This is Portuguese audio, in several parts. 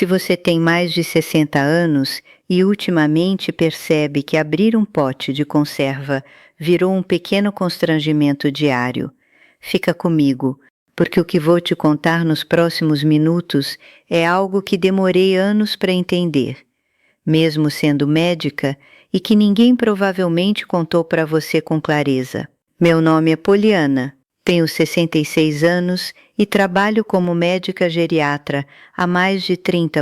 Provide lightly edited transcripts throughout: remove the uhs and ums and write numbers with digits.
se você tem mais de 60 anos e ultimamente percebe que abrir um pote de conserva virou um pequeno constrangimento diário, fica comigo, porque o que vou te contar nos próximos minutos é algo que demorei anos para entender, mesmo sendo médica, e que ninguém provavelmente contou para você com clareza. Meu nome é Poliana, tenho 66 anos e trabalho como médica geriatra há mais de 30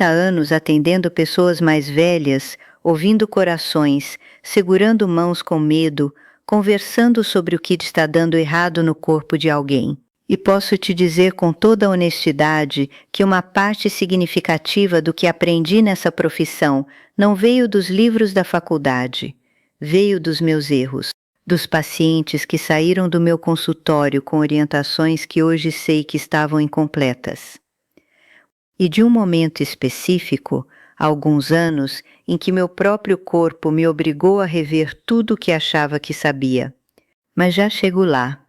anos atendendo pessoas mais velhas, ouvindo corações, segurando mãos com medo, conversando sobre o que está dando errado no corpo de alguém. E posso te dizer com toda honestidade que uma parte significativa do que aprendi nessa profissão não veio dos livros da faculdade, veio dos meus erros, dos pacientes que saíram do meu consultório com orientações que hoje sei que estavam incompletas. E de um momento específico, há alguns anos, em que meu próprio corpo me obrigou a rever tudo o que achava que sabia. Mas já chego lá.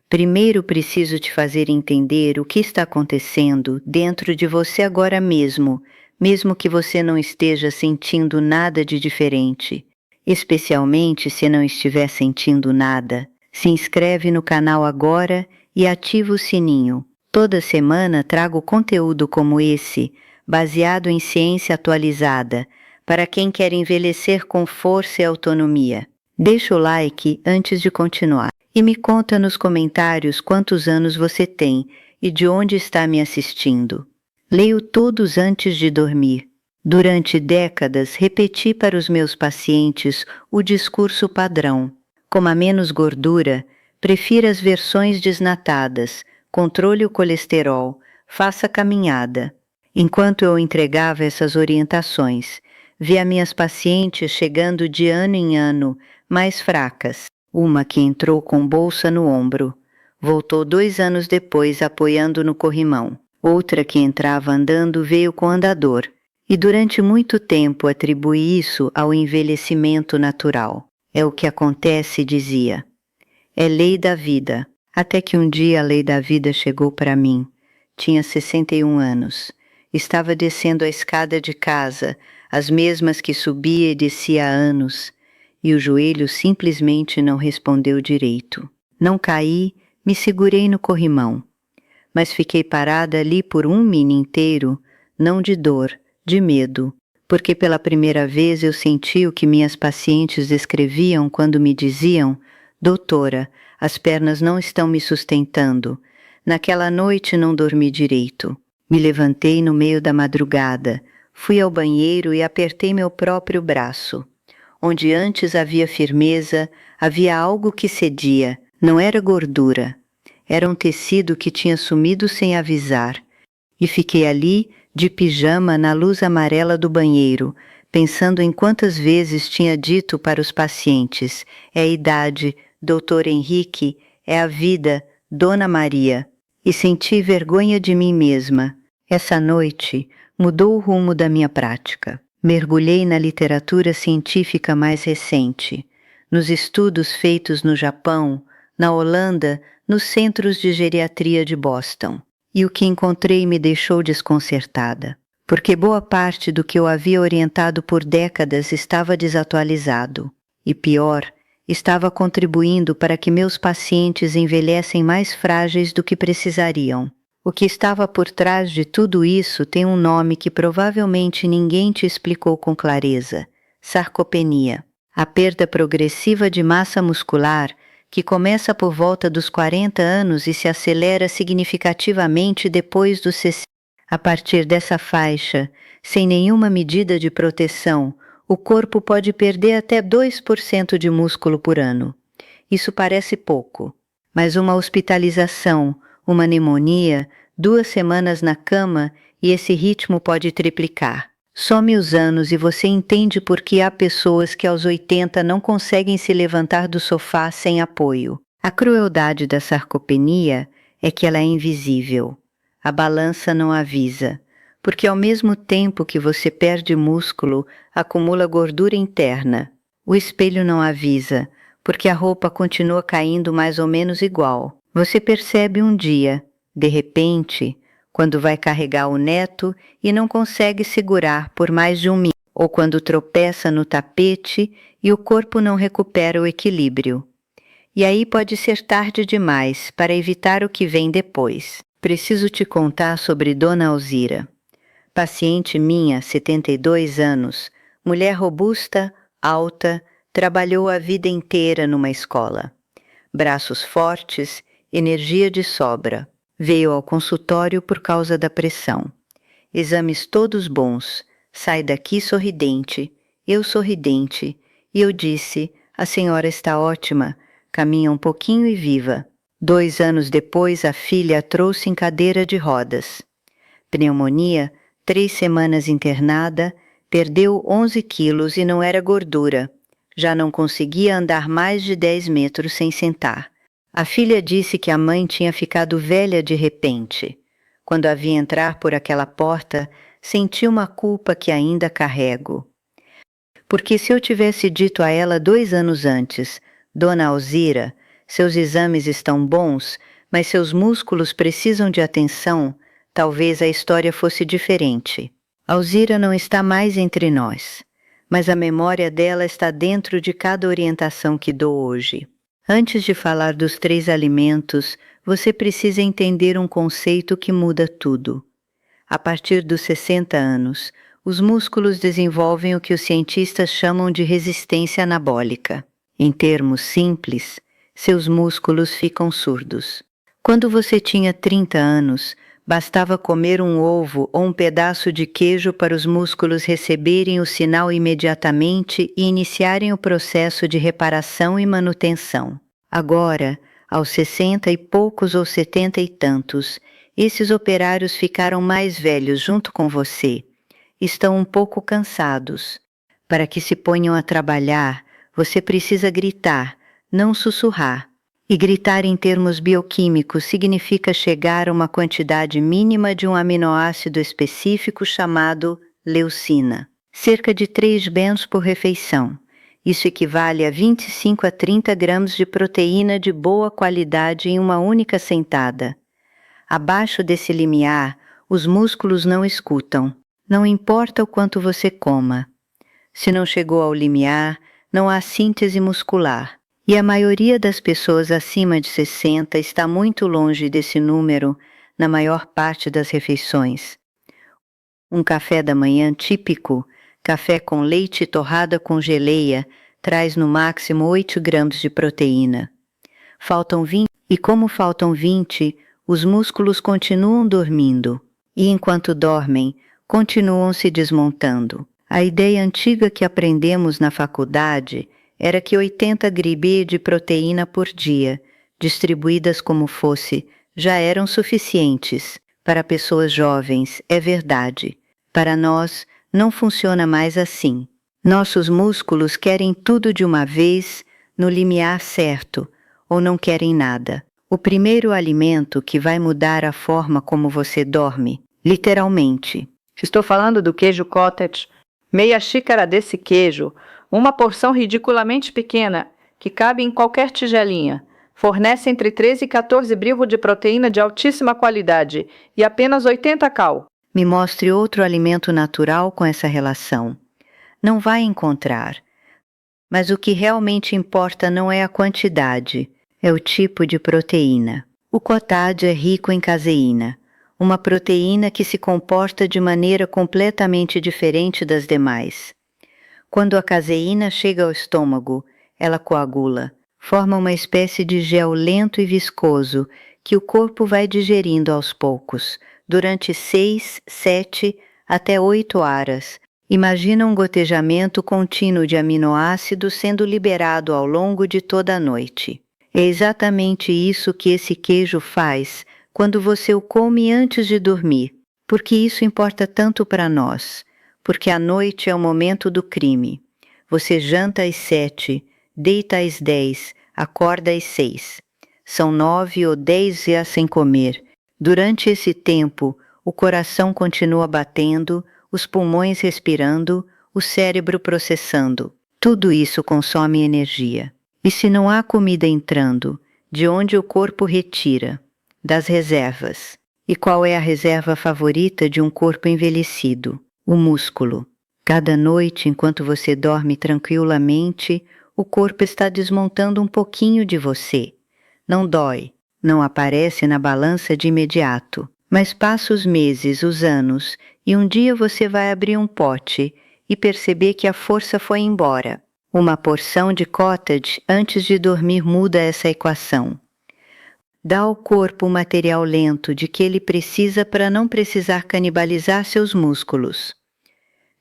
Primeiro preciso te fazer entender o que está acontecendo dentro de você agora mesmo, mesmo que você não esteja sentindo nada de diferente. Especialmente se não estiver sentindo nada, se inscreve no canal agora e ativa o sininho. Toda semana trago conteúdo como esse, baseado em ciência atualizada, para quem quer envelhecer com força e autonomia. Deixa o like antes de continuar. E me conta nos comentários quantos anos você tem e de onde está me assistindo. Leio todos antes de dormir. Durante décadas, repeti para os meus pacientes o discurso padrão. Coma menos gordura, prefira as versões desnatadas, controle o colesterol, faça caminhada. Enquanto eu entregava essas orientações, via minhas pacientes chegando de ano em ano, mais fracas. Uma que entrou com bolsa no ombro, voltou 2 anos depois apoiando no corrimão. Outra que entrava andando veio com andador, e durante muito tempo atribuí isso ao envelhecimento natural. É o que acontece, dizia. É lei da vida. Até que um dia a lei da vida chegou para mim. Tinha 61 anos. Estava descendo a escada de casa, as mesmas que subia e descia há anos, e o joelho simplesmente não respondeu direito. Não caí, me segurei no corrimão, mas fiquei parada ali por 1 minuto inteiro, não de dor, de medo, porque pela primeira vez eu senti o que minhas pacientes descreviam quando me diziam: doutora, as pernas não estão me sustentando. Naquela noite não dormi direito. Me levantei no meio da madrugada, fui ao banheiro e apertei meu próprio braço. Onde antes havia firmeza, havia algo que cedia, não era gordura. Era um tecido que tinha sumido sem avisar. E fiquei ali, de pijama, na luz amarela do banheiro, pensando em quantas vezes tinha dito para os pacientes: é a idade, doutor Henrique, é a vida, Dona Maria. E senti vergonha de mim mesma. Essa noite mudou o rumo da minha prática. Mergulhei na literatura científica mais recente, nos estudos feitos no Japão, na Holanda, nos centros de geriatria de Boston. E o que encontrei me deixou desconcertada, porque boa parte do que eu havia orientado por décadas estava desatualizado. E pior, estava contribuindo para que meus pacientes envelhecem mais frágeis do que precisariam. O que estava por trás de tudo isso tem um nome que provavelmente ninguém te explicou com clareza: sarcopenia. A perda progressiva de massa muscular que começa por volta dos 40 anos e se acelera significativamente depois dos 60. A partir dessa faixa, sem nenhuma medida de proteção, o corpo pode perder até 2% de músculo por ano. Isso parece pouco, mas uma hospitalização, uma pneumonia, 2 semanas na cama e esse ritmo pode triplicar. Some os anos e você entende por que há pessoas que aos 80 não conseguem se levantar do sofá sem apoio. A crueldade da sarcopenia é que ela é invisível. A balança não avisa, porque ao mesmo tempo que você perde músculo, acumula gordura interna. O espelho não avisa, porque a roupa continua caindo mais ou menos igual. Você percebe um dia, de repente, quando vai carregar o neto e não consegue segurar por mais de um minuto, ou quando tropeça no tapete e o corpo não recupera o equilíbrio. E aí pode ser tarde demais para evitar o que vem depois. Preciso te contar sobre Dona Alzira. Paciente minha, 72 anos, mulher robusta, alta, trabalhou a vida inteira numa escola. Braços fortes, energia de sobra. Veio ao consultório por causa da pressão. Exames todos bons. Sai daqui sorridente. Eu sorridente. E eu disse, a senhora está ótima. Caminha um pouquinho e viva. 2 anos depois, a filha a trouxe em cadeira de rodas. Pneumonia, 3 semanas internada, perdeu 11 quilos e não era gordura. Já não conseguia andar mais de 10 metros sem sentar. A filha disse que a mãe tinha ficado velha de repente. Quando a vi entrar por aquela porta, senti uma culpa que ainda carrego. Porque se eu tivesse dito a ela 2 anos antes, Dona Alzira, seus exames estão bons, mas seus músculos precisam de atenção, talvez a história fosse diferente. Alzira não está mais entre nós, mas a memória dela está dentro de cada orientação que dou hoje. Antes de falar dos 3 alimentos, você precisa entender um conceito que muda tudo. A partir dos 60 anos, os músculos desenvolvem o que os cientistas chamam de resistência anabólica. Em termos simples, seus músculos ficam surdos. Quando você tinha 30 anos, bastava comer um ovo ou um pedaço de queijo para os músculos receberem o sinal imediatamente e iniciarem o processo de reparação e manutenção. Agora, aos 60 e poucos ou 70 e tantos, esses operários ficaram mais velhos junto com você. Estão um pouco cansados. Para que se ponham a trabalhar, você precisa gritar, não sussurrar. E gritar em termos bioquímicos significa chegar a uma quantidade mínima de um aminoácido específico chamado leucina. Cerca de 3 bens por refeição. Isso equivale a 25 a 30 gramas de proteína de boa qualidade em uma única sentada. Abaixo desse limiar, os músculos não escutam. Não importa o quanto você coma. Se não chegou ao limiar, não há síntese muscular. E a maioria das pessoas acima de 60 está muito longe desse número na maior parte das refeições. Um café da manhã típico, café com leite e torrada com geleia, traz no máximo 8 gramas de proteína. Faltam 20, e como faltam 20, os músculos continuam dormindo. E enquanto dormem, continuam se desmontando. A ideia antiga que aprendemos na faculdade era que 80 gramas de proteína por dia, distribuídas como fosse, já eram suficientes. Para pessoas jovens, é verdade. Para nós, não funciona mais assim. Nossos músculos querem tudo de uma vez, no limiar certo, ou não querem nada. O primeiro alimento que vai mudar a forma como você dorme, literalmente. Estou falando do queijo cottage. Meia xícara desse queijo, uma porção ridiculamente pequena, que cabe em qualquer tigelinha. Fornece entre 13 e 14 brivos de proteína de altíssima qualidade e apenas 80 cal. Me mostre outro alimento natural com essa relação. Não vai encontrar. Mas o que realmente importa não é a quantidade, é o tipo de proteína. O cottage é rico em caseína, uma proteína que se comporta de maneira completamente diferente das demais. Quando a caseína chega ao estômago, ela coagula, forma uma espécie de gel lento e viscoso que o corpo vai digerindo aos poucos, durante 6, 7 até 8 horas. Imagina um gotejamento contínuo de aminoácidos sendo liberado ao longo de toda a noite. É exatamente isso que esse queijo faz quando você o come antes de dormir, porque isso importa tanto para nós, porque a noite é o momento do crime. Você janta às 7, deita às 10, acorda às 6. São 9 ou 10 dias sem comer. Durante esse tempo, o coração continua batendo, os pulmões respirando, o cérebro processando. Tudo isso consome energia. E se não há comida entrando, de onde o corpo retira? Das reservas. E qual é a reserva favorita de um corpo envelhecido? O músculo. Cada noite, enquanto você dorme tranquilamente, o corpo está desmontando um pouquinho de você. Não dói, não aparece na balança de imediato, mas passa os meses, os anos, e um dia você vai abrir um pote e perceber que a força foi embora. Uma porção de cottage antes de dormir muda essa equação. Dá ao corpo o material lento de que ele precisa para não precisar canibalizar seus músculos.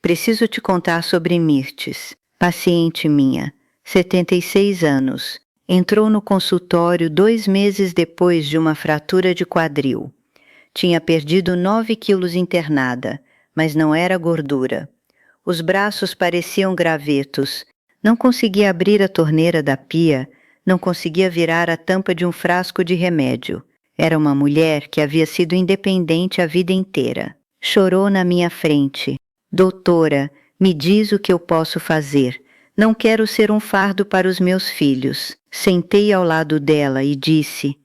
Preciso te contar sobre Mirtes, paciente minha, 76 anos. Entrou no consultório 2 meses depois de uma fratura de quadril. Tinha perdido 9 quilos internada, mas não era gordura. Os braços pareciam gravetos. Não conseguia abrir a torneira da pia, não conseguia virar a tampa de um frasco de remédio. Era uma mulher que havia sido independente a vida inteira. Chorou na minha frente. Doutora, me diz o que eu posso fazer. Não quero ser um fardo para os meus filhos. Sentei ao lado dela e disse: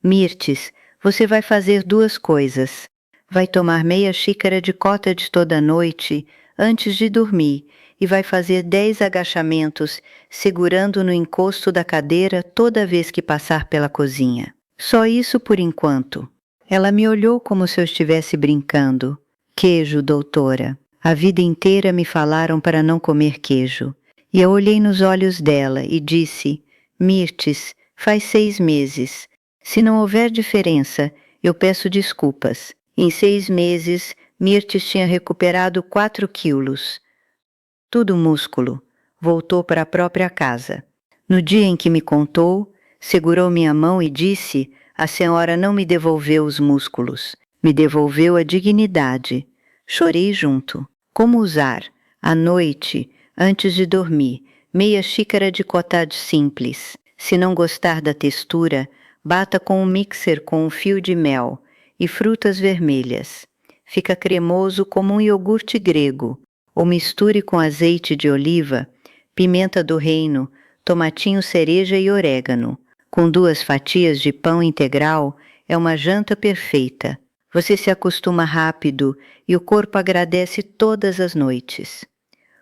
Mirtes, você vai fazer 2 coisas. Vai tomar meia xícara de cottage toda noite, antes de dormir, e vai fazer 10 agachamentos, segurando no encosto da cadeira toda vez que passar pela cozinha. Só isso por enquanto. Ela me olhou como se eu estivesse brincando. Queijo, doutora. A vida inteira me falaram para não comer queijo. E eu olhei nos olhos dela e disse: Mirtes, faz 6 meses. Se não houver diferença, eu peço desculpas. Em 6 meses, Mirtes tinha recuperado 4 quilos. Tudo músculo. Voltou para a própria casa. No dia em que me contou, segurou minha mão e disse: a senhora não me devolveu os músculos. Me devolveu a dignidade. Chorei junto. Como usar? À noite, antes de dormir, meia xícara de cottage simples. Se não gostar da textura, bata com um mixer com um fio de mel e frutas vermelhas. Fica cremoso como um iogurte grego. Ou misture com azeite de oliva, pimenta do reino, tomatinho cereja e orégano. Com 2 fatias de pão integral, é uma janta perfeita. Você se acostuma rápido e o corpo agradece todas as noites.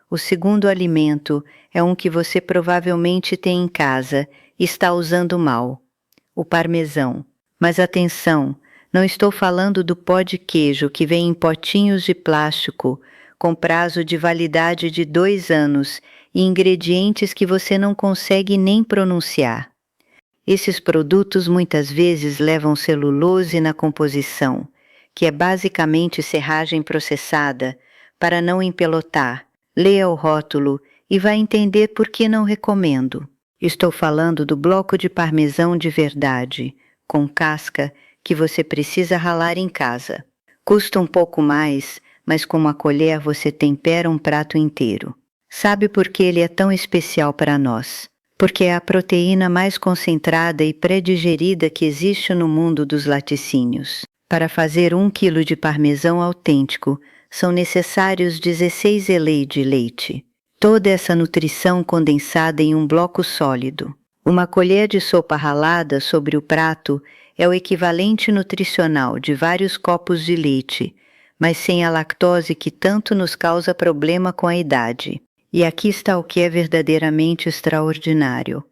O segundo alimento é um que você provavelmente tem em casa e está usando mal: o parmesão. Mas atenção, não estou falando do pó de queijo que vem em potinhos de plástico, com prazo de validade de 2 anos e ingredientes que você não consegue nem pronunciar. Esses produtos muitas vezes levam celulose na composição, que é basicamente serragem processada, para não empelotar. Leia o rótulo e vai entender por que não recomendo. Estou falando do bloco de parmesão de verdade, com casca, que você precisa ralar em casa. Custa um pouco mais, mas com uma colher você tempera um prato inteiro. Sabe por que ele é tão especial para nós? Porque é a proteína mais concentrada e pré-digerida que existe no mundo dos laticínios. Para fazer 1 quilo de parmesão autêntico, são necessários 16 ml de leite. Toda essa nutrição condensada em um bloco sólido. Uma colher de sopa ralada sobre o prato é o equivalente nutricional de vários copos de leite, mas sem a lactose que tanto nos causa problema com a idade. E aqui está o que é verdadeiramente extraordinário.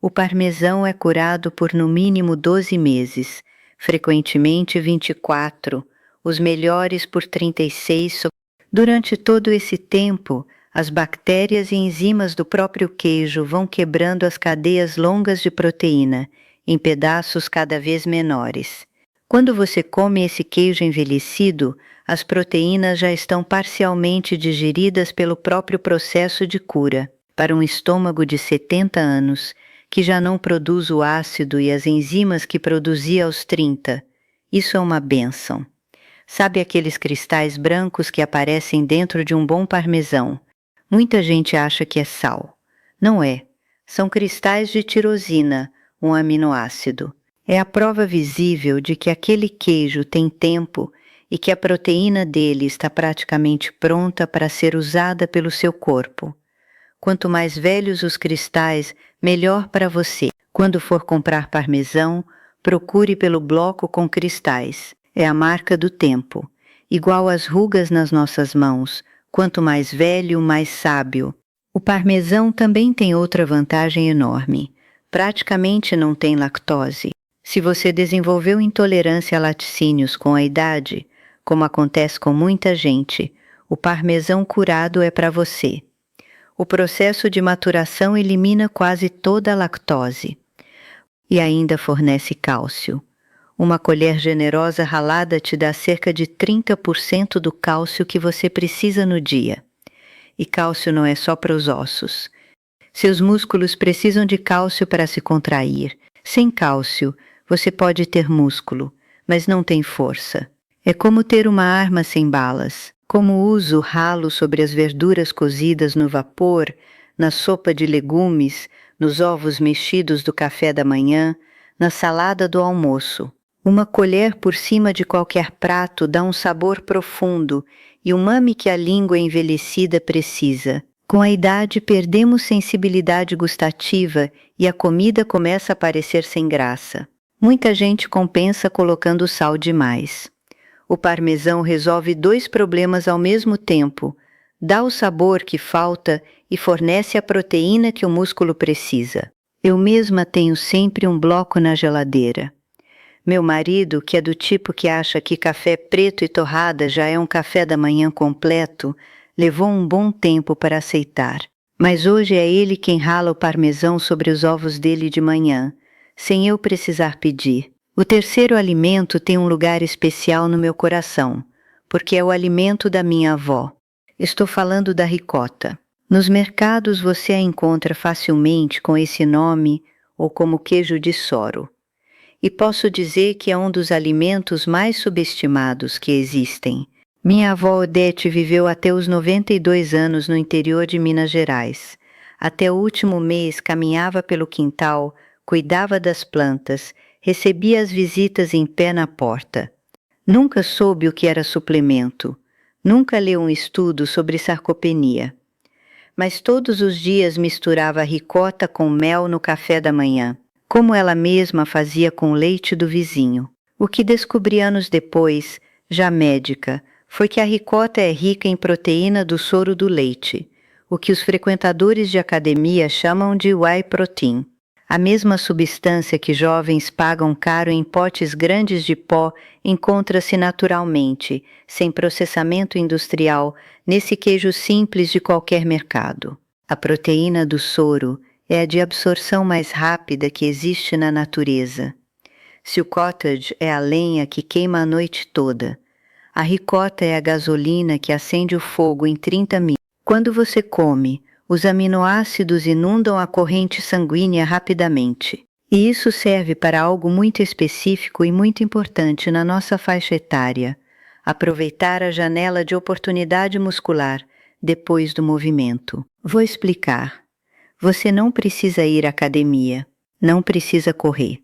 O parmesão é curado por no mínimo 12 meses, frequentemente 24, os melhores por 36. Durante todo esse tempo, as bactérias e enzimas do próprio queijo vão quebrando as cadeias longas de proteína, em pedaços cada vez menores. Quando você come esse queijo envelhecido, as proteínas já estão parcialmente digeridas pelo próprio processo de cura. Para um estômago de 70 anos, que já não produz o ácido e as enzimas que produzia aos 30, isso é uma bênção. Sabe aqueles cristais brancos que aparecem dentro de um bom parmesão? Muita gente acha que é sal. Não é. São cristais de tirosina, um aminoácido. É a prova visível de que aquele queijo tem tempo e que a proteína dele está praticamente pronta para ser usada pelo seu corpo. Quanto mais velhos os cristais, melhor para você. Quando for comprar parmesão, procure pelo bloco com cristais. É a marca do tempo, igual às rugas nas nossas mãos. Quanto mais velho, mais sábio. O parmesão também tem outra vantagem enorme. Praticamente não tem lactose. Se você desenvolveu intolerância a laticínios com a idade, como acontece com muita gente, o parmesão curado é para você. O processo de maturação elimina quase toda a lactose. E ainda fornece cálcio. Uma colher generosa ralada te dá cerca de 30% do cálcio que você precisa no dia. E cálcio não é só para os ossos. Seus músculos precisam de cálcio para se contrair. Sem cálcio, você pode ter músculo, mas não tem força. É como ter uma arma sem balas. Como uso ralo sobre as verduras cozidas no vapor, na sopa de legumes, nos ovos mexidos do café da manhã, na salada do almoço. Uma colher por cima de qualquer prato dá um sabor profundo e umami que a língua envelhecida precisa. Com a idade perdemos sensibilidade gustativa e a comida começa a parecer sem graça. Muita gente compensa colocando sal demais. O parmesão resolve 2 problemas ao mesmo tempo. Dá o sabor que falta e fornece a proteína que o músculo precisa. Eu mesma tenho sempre um bloco na geladeira. Meu marido, que é do tipo que acha que café preto e torrada já é um café da manhã completo, levou um bom tempo para aceitar. Mas hoje é ele quem rala o parmesão sobre os ovos dele de manhã, sem eu precisar pedir. O terceiro alimento tem um lugar especial no meu coração, porque é o alimento da minha avó. Estou falando da ricota. Nos mercados você a encontra facilmente com esse nome ou como queijo de soro. E posso dizer que é um dos alimentos mais subestimados que existem. Minha avó Odete viveu até os 92 anos no interior de Minas Gerais. Até o último mês caminhava pelo quintal, cuidava das plantas, recebia as visitas em pé na porta. Nunca soube o que era suplemento. Nunca leu um estudo sobre sarcopenia. Mas todos os dias misturava ricota com mel no café da manhã, como ela mesma fazia com o leite do vizinho. O que descobri anos depois, já médica, foi que a ricota é rica em proteína do soro do leite, o que os frequentadores de academia chamam de whey protein. A mesma substância que jovens pagam caro em potes grandes de pó encontra-se naturalmente, sem processamento industrial, nesse queijo simples de qualquer mercado. A proteína do soro é a de absorção mais rápida que existe na natureza. Se o cottage é a lenha que queima a noite toda, a ricota é a gasolina que acende o fogo em 30 minutos. Quando você come, os aminoácidos inundam a corrente sanguínea rapidamente. E isso serve para algo muito específico e muito importante na nossa faixa etária: aproveitar a janela de oportunidade muscular depois do movimento. Vou explicar. Você não precisa ir à academia, não precisa correr.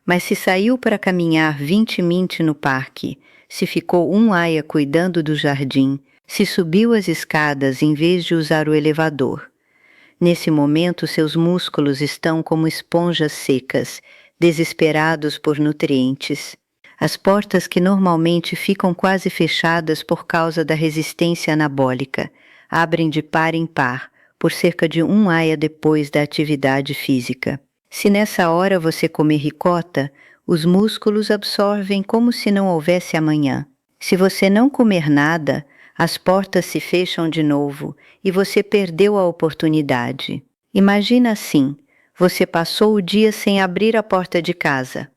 Mas se saiu para caminhar 20 minutos no parque, se ficou aia cuidando do jardim, se subiu as escadas em vez de usar o elevador. Nesse momento seus músculos estão como esponjas secas, desesperados por nutrientes. As portas que normalmente ficam quase fechadas por causa da resistência anabólica, abrem de par em par, por cerca de aia depois da atividade física. Se nessa hora você comer ricota, os músculos absorvem como se não houvesse amanhã. Se você não comer nada, as portas se fecham de novo e você perdeu a oportunidade. Imagina assim, você passou o dia sem abrir a porta de casa.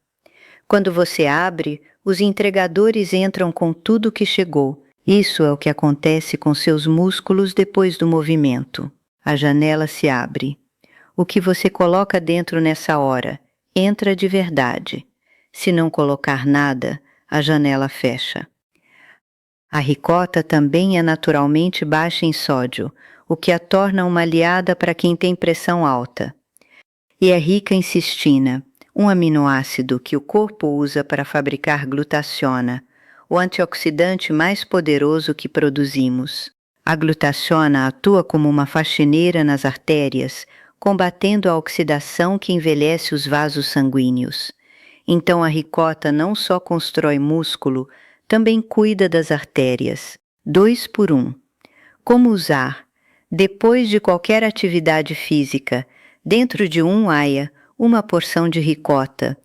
Quando você abre, os entregadores entram com tudo que chegou. Isso é o que acontece com seus músculos depois do movimento. A janela se abre. O que você coloca dentro nessa hora entra de verdade. Se não colocar nada, a janela fecha. A ricota também é naturalmente baixa em sódio, o que a torna uma aliada para quem tem pressão alta. E é rica em cistina, um aminoácido que o corpo usa para fabricar glutationa, o antioxidante mais poderoso que produzimos. A glutationa atua como uma faxineira nas artérias, combatendo a oxidação que envelhece os vasos sanguíneos. Então a ricota não só constrói músculo, também cuida das artérias. 2 por 1. Como usar? Depois de qualquer atividade física, dentro de um aia, uma porção de ricota.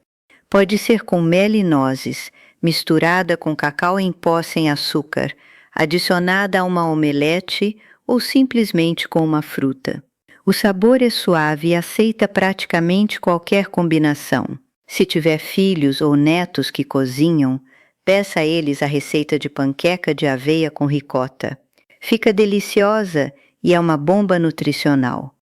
Pode ser com mel e nozes, misturada com cacau em pó sem açúcar, adicionada a uma omelete ou simplesmente com uma fruta. O sabor é suave e aceita praticamente qualquer combinação. Se tiver filhos ou netos que cozinham, peça a eles a receita de panqueca de aveia com ricota. Fica deliciosa e é uma bomba nutricional.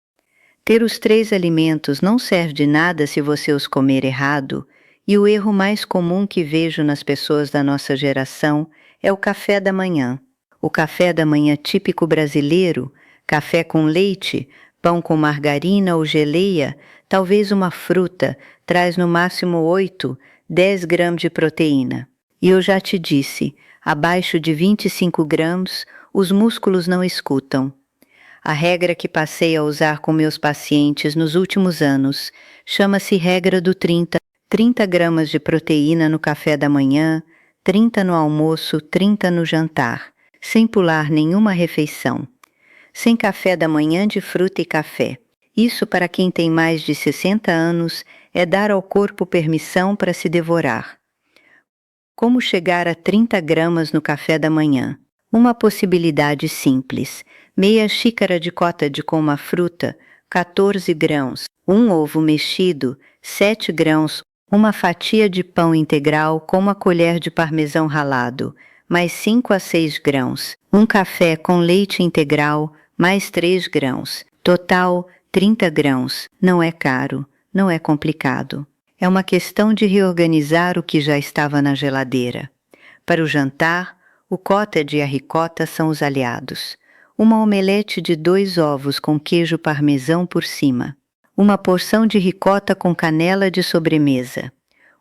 Ter os 3 alimentos não serve de nada se você os comer errado, e o erro mais comum que vejo nas pessoas da nossa geração é o café da manhã. O café da manhã típico brasileiro, café com leite, pão com margarina ou geleia, talvez uma fruta, traz no máximo 8, 10 gramas de proteína. E eu já te disse, abaixo de 25 gramas, os músculos não escutam. A regra que passei a usar com meus pacientes nos últimos anos chama-se regra do 30. 30 gramas de proteína no café da manhã, 30 no almoço, 30 no jantar, sem pular nenhuma refeição. Sem café da manhã de fruta e café. Isso, para quem tem mais de 60 anos, é dar ao corpo permissão para se devorar. Como chegar a 30 gramas no café da manhã? Uma possibilidade simples. Meia xícara de cottage com uma fruta, 14 grãos. Um ovo mexido, 7 grãos. Uma fatia de pão integral com uma colher de parmesão ralado, mais 5 a 6 grãos. Um café com leite integral, mais 3 grãos. Total, 30 grãos. Não é caro, não é complicado. É uma questão de reorganizar o que já estava na geladeira. Para o jantar, o cottage e a ricota são os aliados. Uma omelete de 2 ovos com queijo parmesão por cima. Uma porção de ricota com canela de sobremesa.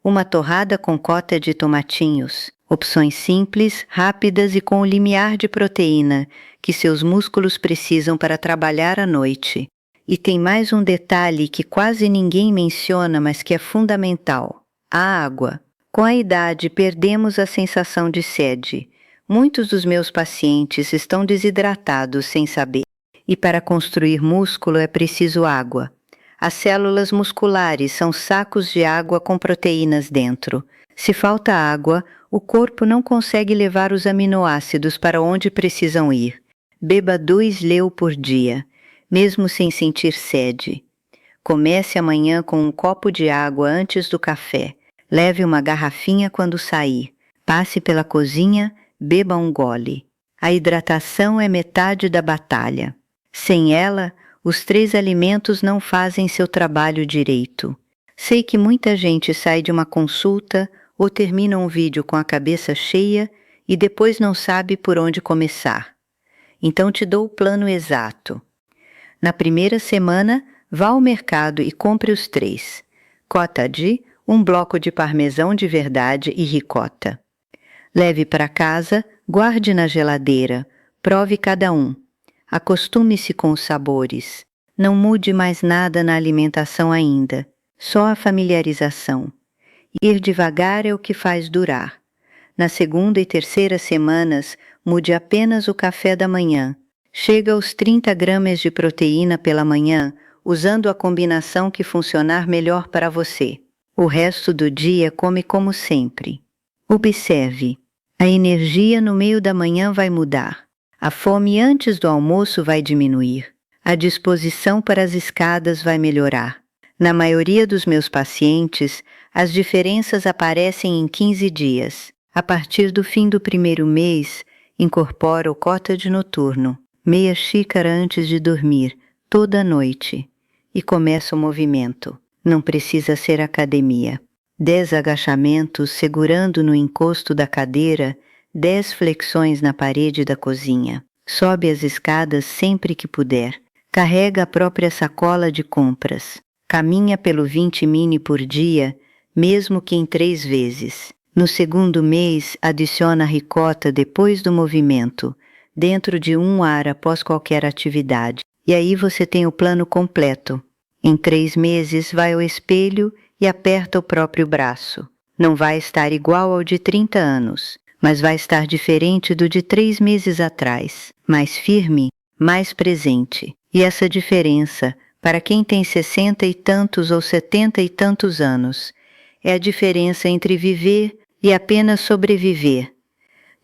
Uma torrada com cota de tomatinhos. Opções simples, rápidas e com o limiar de proteína que seus músculos precisam para trabalhar à noite. E tem mais um detalhe que quase ninguém menciona, mas que é fundamental: a água. Com a idade, perdemos a sensação de sede. Muitos dos meus pacientes estão desidratados sem saber. E para construir músculo é preciso água. As células musculares são sacos de água com proteínas dentro. Se falta água, o corpo não consegue levar os aminoácidos para onde precisam ir. Beba 2 Leu por dia, mesmo sem sentir sede. Comece amanhã com um copo de água antes do café. Leve uma garrafinha quando sair. Passe pela cozinha, beba um gole. A hidratação é metade da batalha. Sem ela, os 3 alimentos não fazem seu trabalho direito. Sei que muita gente sai de uma consulta ou termina um vídeo com a cabeça cheia e depois não sabe por onde começar. Então te dou o plano exato. Na primeira semana, vá ao mercado e compre os 3. Cottage, um bloco de parmesão de verdade e ricota. Leve para casa, guarde na geladeira, prove cada um. Acostume-se com os sabores. Não mude mais nada na alimentação ainda, só a familiarização. Ir devagar é o que faz durar. Na segunda e terceira semanas, mude apenas o café da manhã. Chega aos 30 gramas de proteína pela manhã, usando a combinação que funcionar melhor para você. O resto do dia come como sempre. Observe, a energia no meio da manhã vai mudar. A fome antes do almoço vai diminuir. A disposição para as escadas vai melhorar. Na maioria dos meus pacientes, as diferenças aparecem em 15 dias. A partir do fim do primeiro mês, incorpora o cottage noturno, meia xícara antes de dormir, toda noite, e começa o movimento. Não precisa ser academia. 10 agachamentos segurando no encosto da cadeira, 10 flexões na parede da cozinha. Sobe as escadas sempre que puder. Carrega a própria sacola de compras. Caminha pelo 20 mini por dia, mesmo que em 3 vezes. No segundo mês, adiciona a ricota depois do movimento, dentro de 1 ar após qualquer atividade. E aí você tem o plano completo. Em 3 meses, vai ao espelho e aperta o próprio braço. Não vai estar igual ao de 30 anos, mas vai estar diferente do de 3 meses atrás, mais firme, mais presente. E essa diferença, para quem tem 60 e tantos ou 70 e tantos anos, é a diferença entre viver e apenas sobreviver.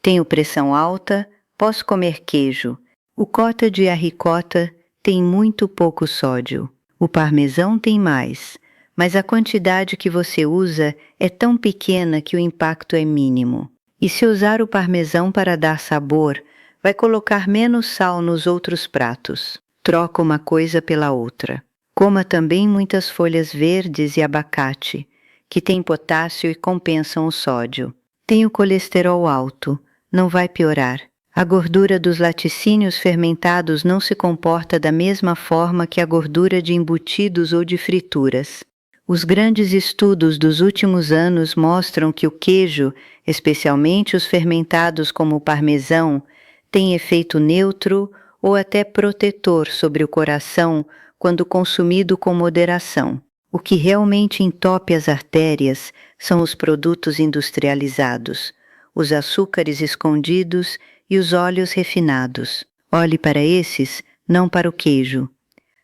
Tenho pressão alta, posso comer queijo. O cottage e a ricota têm muito pouco sódio. O parmesão tem mais, mas a quantidade que você usa é tão pequena que o impacto é mínimo. E se usar o parmesão para dar sabor, vai colocar menos sal nos outros pratos. Troca uma coisa pela outra. Coma também muitas folhas verdes e abacate, que têm potássio e compensam o sódio. Tem o colesterol alto, não vai piorar. A gordura dos laticínios fermentados não se comporta da mesma forma que a gordura de embutidos ou de frituras. Os grandes estudos dos últimos anos mostram que o queijo, especialmente os fermentados como o parmesão, tem efeito neutro ou até protetor sobre o coração quando consumido com moderação. O que realmente entope as artérias são os produtos industrializados, os açúcares escondidos e os óleos refinados. Olhe para esses, não para o queijo.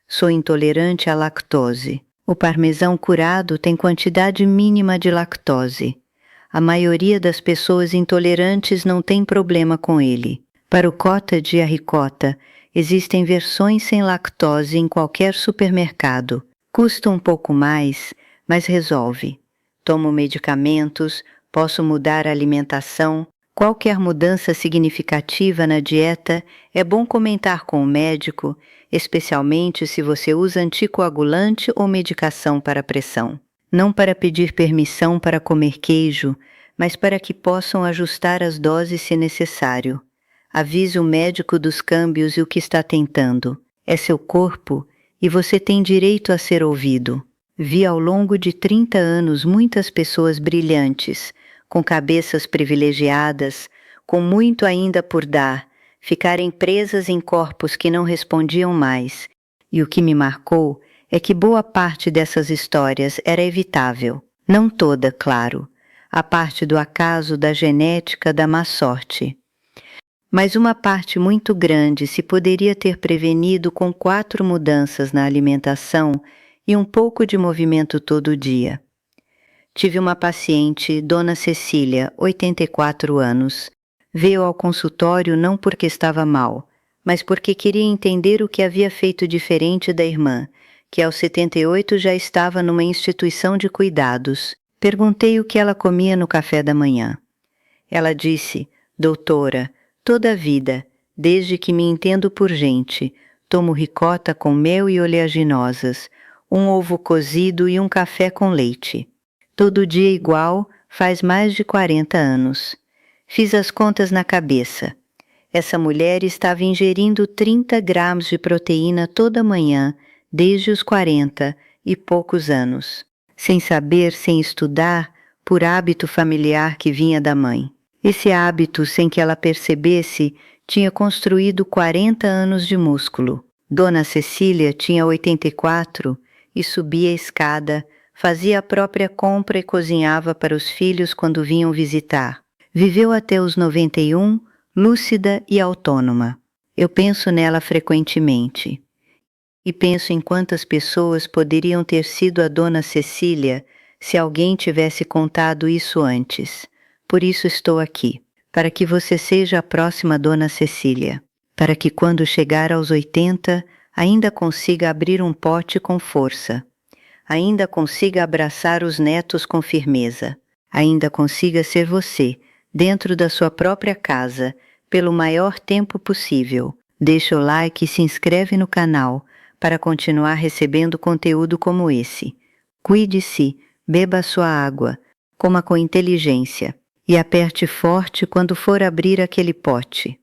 Sou intolerante à lactose. O parmesão curado tem quantidade mínima de lactose. A maioria das pessoas intolerantes não tem problema com ele. Para o cottage e a ricota, existem versões sem lactose em qualquer supermercado. Custa um pouco mais, mas resolve. Tomo medicamentos, posso mudar a alimentação. Qualquer mudança significativa na dieta é bom comentar com o médico, especialmente se você usa anticoagulante ou medicação para pressão. Não para pedir permissão para comer queijo, mas para que possam ajustar as doses se necessário. Avise o médico dos câmbios e o que está tentando. É seu corpo e você tem direito a ser ouvido. Vi ao longo de 30 anos muitas pessoas brilhantes, com cabeças privilegiadas, com muito ainda por dar, ficarem presas em corpos que não respondiam mais. E o que me marcou é que boa parte dessas histórias era evitável. Não toda, claro. A parte do acaso, da genética, da má sorte. Mas uma parte muito grande se poderia ter prevenido com 4 mudanças na alimentação e um pouco de movimento todo dia. Tive uma paciente, Dona Cecília, 84 anos. Veio ao consultório não porque estava mal, mas porque queria entender o que havia feito diferente da irmã, que aos 78 já estava numa instituição de cuidados. Perguntei o que ela comia no café da manhã. Ela disse: doutora, toda a vida, desde que me entendo por gente, tomo ricota com mel e oleaginosas, um ovo cozido e um café com leite. Todo dia igual, faz mais de 40 anos. Fiz as contas na cabeça. Essa mulher estava ingerindo 30 gramas de proteína toda manhã, desde os 40 e poucos anos. Sem saber, sem estudar, por hábito familiar que vinha da mãe. Esse hábito, sem que ela percebesse, tinha construído 40 anos de músculo. Dona Cecília tinha 84 e subia a escada, fazia a própria compra e cozinhava para os filhos quando vinham visitar. Viveu até os 91, lúcida e autônoma. Eu penso nela frequentemente. E penso em quantas pessoas poderiam ter sido a Dona Cecília se alguém tivesse contado isso antes. Por isso estou aqui, para que você seja a próxima Dona Cecília, para que quando chegar aos 80 ainda consiga abrir um pote com força, ainda consiga abraçar os netos com firmeza, ainda consiga ser você, dentro da sua própria casa, pelo maior tempo possível. Deixa o like e se inscreve no canal para continuar recebendo conteúdo como esse. Cuide-se, beba sua água, coma com inteligência e aperte forte quando for abrir aquele pote.